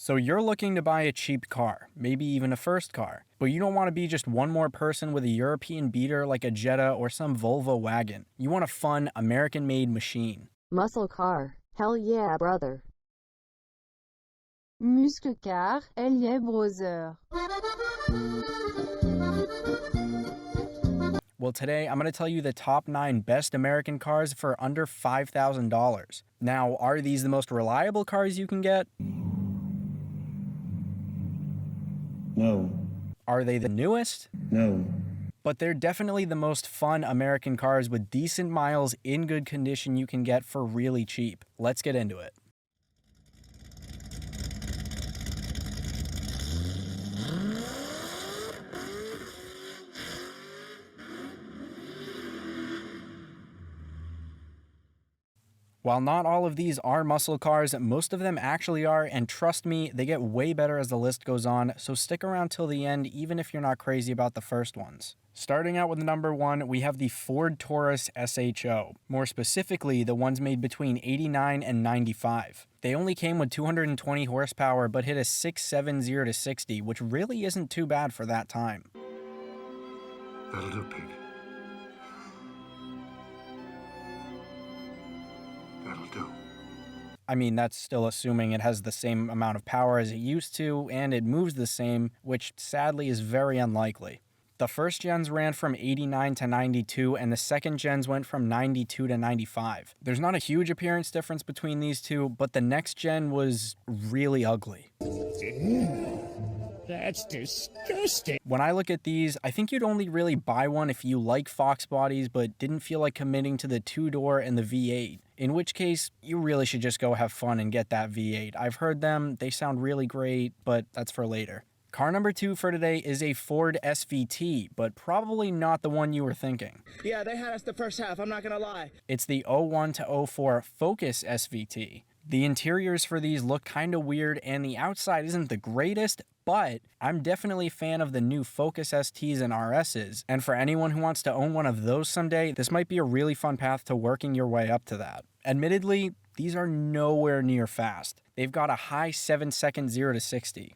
So you're looking to buy a cheap car, maybe even a first car, but you don't want to be just one more person with a European beater like a Jetta or some Volvo wagon. You want a fun, American-made machine. Muscle car, hell yeah brother. Muscle car, hell yeah brother. Well, today I'm going to tell you the top 9 best American cars for under $5,000. Now, are these the most reliable cars you can get? No. Are they the newest? No. But they're definitely the most fun American cars with decent miles in good condition you can get for really cheap. Let's get into it. While not all of these are muscle cars, most of them actually are, and trust me, they get way better as the list goes on, so stick around till the end even if you're not crazy about the first ones. Starting out with number 1, we have the Ford Taurus SHO, more specifically the ones made between 89 and 95. They only came with 220 horsepower but hit a 670 to 60, which really isn't too bad for that time. That'll do, pig. That'll do. I mean, that's still assuming it has the same amount of power as it used to, and it moves the same, which sadly is very unlikely. The first gens ran from 89 to 92, and the second gens went from 92 to 95. There's not a huge appearance difference between these two, but the next gen was really ugly. That's disgusting. When I look at these, I think you'd only really buy one if you like Fox bodies but didn't feel like committing to the 2-door and the V8. In which case, you really should just go have fun and get that V8. I've heard them, they sound really great, but that's for later. Car number 2 for today is a Ford SVT, but probably not the one you were thinking. Yeah, they had us the first half, I'm not gonna lie. It's the 01 to 04 Focus SVT. The interiors for these look kinda weird and the outside isn't the greatest, but I'm definitely a fan of the new Focus STs and RSs, and for anyone who wants to own one of those someday, this might be a really fun path to working your way up to that. Admittedly, these are nowhere near fast. They've got a high 7-second 0 to 60.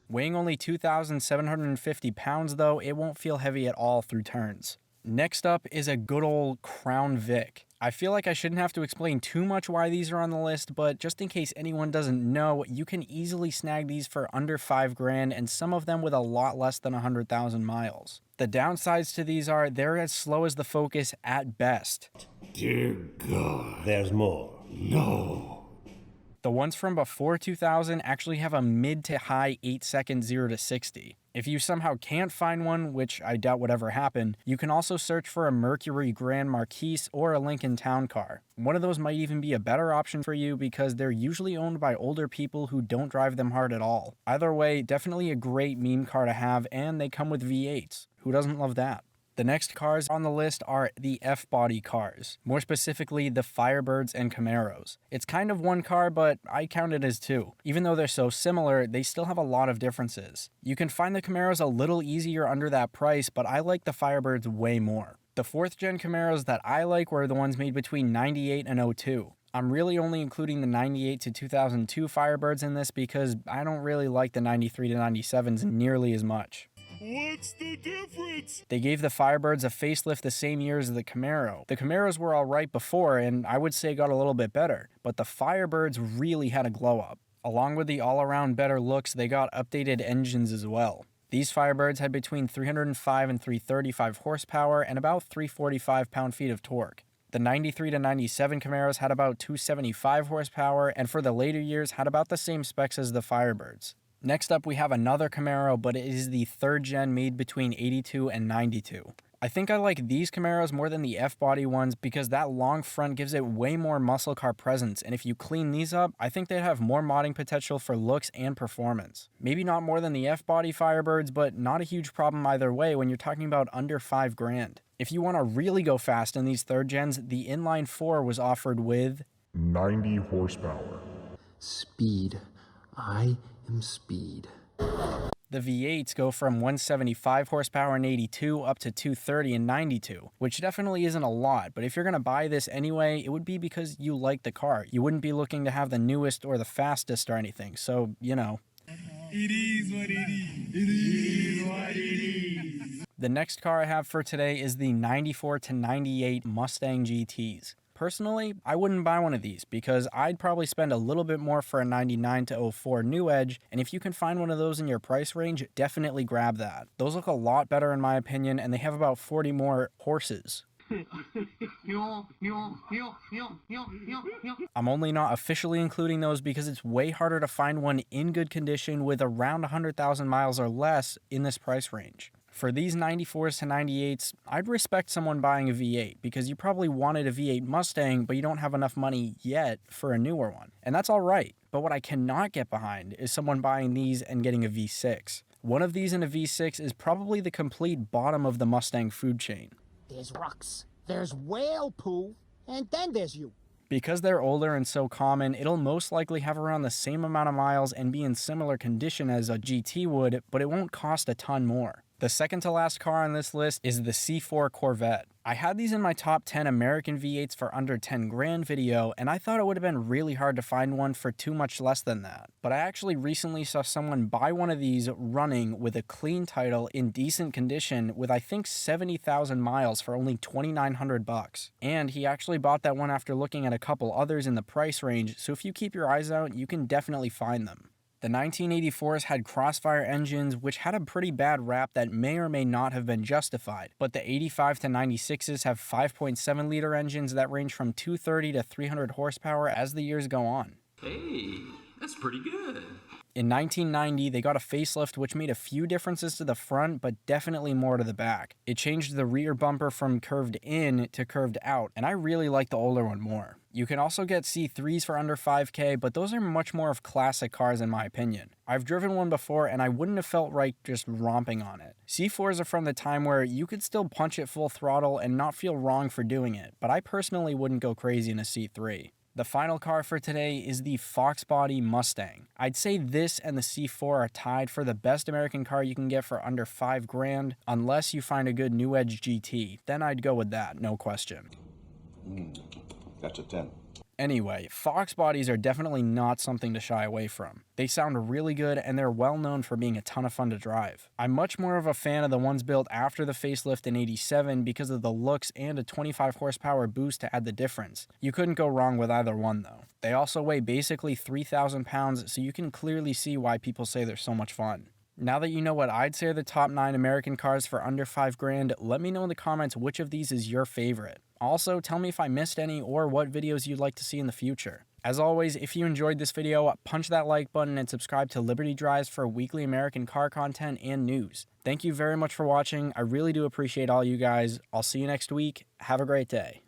Weighing only 2,750 pounds though, it won't feel heavy at all through turns. Next up is a good old Crown Vic. I feel like I shouldn't have to explain too much why these are on the list, but just in case anyone doesn't know, you can easily snag these for under $5,000 and some of them with a lot less than 100,000 miles. The downsides to these are they're as slow as the Focus at best. Dear God. There's more. No. The ones from before 2000 actually have a mid to high 8-second 0 to 60. If you somehow can't find one, which I doubt would ever happen, you can also search for a Mercury Grand Marquis or a Lincoln Town Car. One of those might even be a better option for you because they're usually owned by older people who don't drive them hard at all. Either way, definitely a great meme car to have, and they come with V8s. Who doesn't love that? The next cars on the list are the F-body cars, more specifically the Firebirds and Camaros. It's kind of one car, but I count it as two. Even though they're so similar, they still have a lot of differences. You can find the Camaros a little easier under that price, but I like the Firebirds way more. The 4th gen Camaros that I like were the ones made between 98 and 02. I'm really only including the 98 to 2002 Firebirds in this because I don't really like the 93 to 97s nearly as much. What's the difference? They gave the Firebirds a facelift the same year as the Camaro. The Camaros were alright before, and I would say got a little bit better, but the Firebirds really had a glow up. Along with the all-around better looks, they got updated engines as well. These Firebirds had between 305 and 335 horsepower and about 345 pound-feet of torque. The 93 to 97 Camaros had about 275 horsepower, and for the later years had about the same specs as the Firebirds. Next up, we have another Camaro, but it is the 3rd gen made between 82 and 92. I think I like these Camaros more than the F-body ones because that long front gives it way more muscle car presence, and if you clean these up, I think they'd have more modding potential for looks and performance. Maybe not more than the F-body Firebirds, but not a huge problem either way when you're talking about under $5,000. If you want to really go fast in these 3rd gens, the inline 4 was offered with 90 horsepower. Speed. I am speed. The V8s go from 175 horsepower in 82 up to 230 in 92, which definitely isn't a lot, but if you're going to buy this anyway, it would be because you like the car. You wouldn't be looking to have the newest or the fastest or anything, so, you know. It is what it is. It is what it is. The next car I have for today is the 94 to 98 Mustang GTs. Personally, I wouldn't buy one of these because I'd probably spend a little bit more for a 99 to 04 New Edge, and if you can find one of those in your price range, definitely grab that. Those look a lot better in my opinion, and they have about 40 more horses. I'm only not officially including those because it's way harder to find one in good condition with around 100,000 miles or less in this price range. For these 94s to 98s, I'd respect someone buying a V8 because you probably wanted a V8 Mustang, but you don't have enough money yet for a newer one. And that's all right. But what I cannot get behind is someone buying these and getting a V6. One of these in a V6 is probably the complete bottom of the Mustang food chain. There's rocks, there's whale poo, and then there's you. Because they're older and so common, it'll most likely have around the same amount of miles and be in similar condition as a GT would, but it won't cost a ton more. The second to last car on this list is the C4 Corvette. I had these in my top 10 American V8s for under 10 grand video, and I thought it would have been really hard to find one for too much less than that. But I actually recently saw someone buy one of these running with a clean title in decent condition with I think 70,000 miles for only $2,900. And he actually bought that one after looking at a couple others in the price range, so if you keep your eyes out, you can definitely find them. The 1984s had Crossfire engines, which had a pretty bad rap that may or may not have been justified, but the 85 to 96s have 5.7 liter engines that range from 230 to 300 horsepower as the years go on. Hey, that's pretty good. In 1990, they got a facelift which made a few differences to the front, but definitely more to the back. It changed the rear bumper from curved in to curved out, and I really like the older one more. You can also get C3s for under 5K, but those are much more of classic cars in my opinion. I've driven one before and I wouldn't have felt right just romping on it. C4s are from the time where you could still punch it full throttle and not feel wrong for doing it, but I personally wouldn't go crazy in a C3. The final car for today is the Fox Body Mustang. I'd say this and the C4 are tied for the best American car you can get for under 5 grand, unless you find a good New Edge GT. Then I'd go with that, no question. That's a 10. Anyway, Fox bodies are definitely not something to shy away from. They sound really good and they're well known for being a ton of fun to drive. I'm much more of a fan of the ones built after the facelift in '87 because of the looks and a 25 horsepower boost to add the difference. You couldn't go wrong with either one though. They also weigh basically 3,000 pounds, so you can clearly see why people say they're so much fun. Now that you know what I'd say are the top 9 American cars for under 5 grand, let me know in the comments which of these is your favorite. Also, tell me if I missed any or what videos you'd like to see in the future. As always, if you enjoyed this video, punch that like button and subscribe to Liberty Drives for weekly American car content and news. Thank you very much for watching. I really do appreciate all you guys. I'll see you next week. Have a great day.